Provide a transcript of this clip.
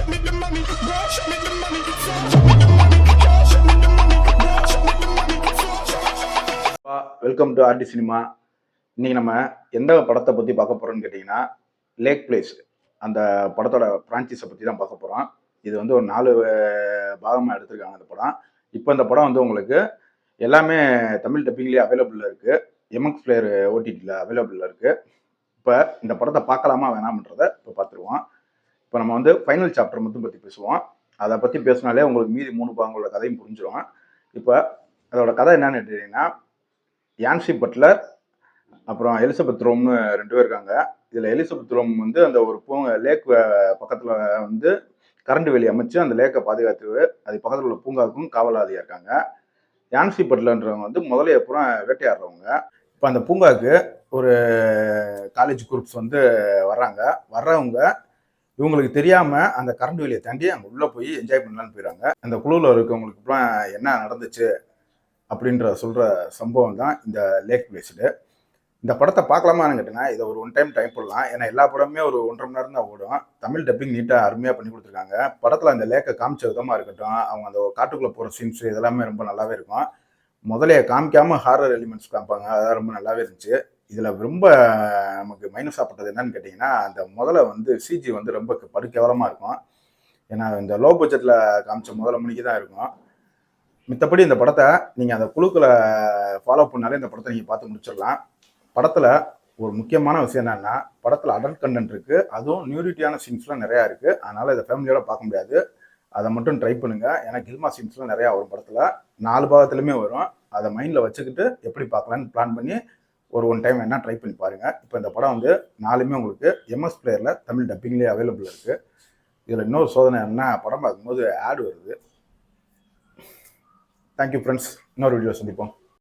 me the money, bro, show me the money, show me the money, bro, show me the money, bro, show me the money, welcome to RT cinema. இன்னைக்கு நம்ம எந்த படத்தை பற்றி பார்க்க போகிறோம்னு கேட்டிங்கன்னா, lakh place அந்த படத்தோட ஃப்ரான்ச்சைஸை பற்றி தான் பார்க்க போகிறோம். இது வந்து ஒரு 4 பாகமாக எடுத்திருக்காங்க இந்த படம். இப்போ இந்த படம் வந்து உங்களுக்கு எல்லாமே தமிழ் டப்பிங்லேயே அவைலபிளில் இருக்குது. எம்எக்ஸ் பிளேயர் ஓடிடியில் அவைலபிளில் இருக்குது. இப்போ இந்த படத்தை பார்க்கலாமா வேணாம்ன்றதை இப்போ பார்த்துருவோம். இப்போ நம்ம வந்து ஃபைனல் சாப்டர் மட்டும் பற்றி பேசுவோம். அதை பற்றி பேசினாலே உங்களுக்கு மீதி 3 பாகங்களோட கதையும் புரிஞ்சிடும். இப்போ அதோட கதை என்னன்னு கேட்டீங்கன்னா, யான்சி பட்லர் அப்புறம் எலிசபெத் ரோம்னு 2 பேர் இருக்காங்க. இதில் எலிசபெத் ரோம் வந்து அந்த ஒரு லேக் பக்கத்தில் வந்து கரண்ட் வேலி அமைச்சு அந்த லேக்கை பாதுகாத்து அது பக்கத்தில் உள்ள பூங்காவுக்கும் காவலாளியாக இருக்காங்க. யான்சி பட்லர்ன்றவங்க வந்து முதலே அப்புறம் வேட்டையாடுறவங்க. இப்போ அந்த பூங்காவுக்கு ஒரு காலேஜ் குரூப்ஸ் வந்து வர்றவங்க இவங்களுக்கு தெரியாமல் அந்த கரண்ட் வேலியை தாண்டி அங்கே உள்ளே போய் என்ஜாய் பண்ணலான்னு போயிடறாங்க. அந்த குழுவில் இருக்கவங்களுக்குலாம் என்ன நடந்துச்சு அப்படின்ற சொல்கிற சம்பவம் தான் இந்த லேக் பிளேஸ்டு. இந்த படத்தை பார்க்கலாமான்னு கேட்டீங்கன்னா, இதை ஒரு டைம் போடலாம். ஏன்னா எல்லா படமே ஒரு 1.5 மணி நேரம் தான் ஓடும். தமிழ் டப்பிங் நீட்டாக அருமையாக பண்ணி கொடுத்துருக்காங்க. படத்தில் அந்த லேக்கை காமிச்ச விதமாக இருக்கட்டும், அவங்க அந்த காட்டுக்குள்ளே போகிற சீன்ஸ் இதெல்லாமே ரொம்ப நல்லாவே இருக்கும். முதலே காமிக்காமல் ஹாரர் எலிமெண்ட்ஸ் காமிப்பாங்க, அதெல்லாம் ரொம்ப நல்லாவே இருந்துச்சு. இதில் ரொம்ப நமக்கு மைனஸ் ஆப்பட்டது என்னன்னு கேட்டிங்கன்னா, அந்த முதல்ல வந்து சிஜி வந்து ரொம்ப படுக்கேவலமாக இருக்கும். ஏன்னா இந்த லோ பட்ஜெட்டில் காமிச்ச முதல்ல மணிக்கு தான் இருக்கும். மித்தபடி இந்த படத்தை நீங்கள் அந்த குழுக்களை ஃபாலோ பண்ணாலே இந்த படத்தை நீங்கள் பார்த்து முடிச்சிடலாம். படத்தில் ஒரு முக்கியமான விஷயம் என்னென்னா, படத்தில் அடல்ட் கண்டென்ட் இருக்குது, அதுவும் நியூரிட்டியான சீன்ஸ்லாம் நிறையா இருக்குது. அதனால் இதை ஃபேமிலியோட பார்க்க முடியாது. அதை மட்டும் ட்ரை பண்ணுங்கள். ஏன்னா கில்மா சீன்ஸ்லாம் நிறையா வரும் படத்தில், 4 பாகத்துலையுமே வரும். அதை மைண்டில் வச்சுக்கிட்டு எப்படி பார்க்கலான்னு பிளான் பண்ணி ஒரு டைம் என்ன ட்ரை பண்ணி பாருங்கள். இப்போ இந்த படம் வந்து 4மே உங்களுக்கு எம்எஸ் பிளேயரில் தமிழ் டப்பிங்லேயே அவைலபிள் இருக்குது. இதில் இன்னொரு சோதனை என்ன, படம் பார்க்கும்போது ஆட் வருது. Thank you friends. இன்னொரு வீடியோ சந்திப்போம்.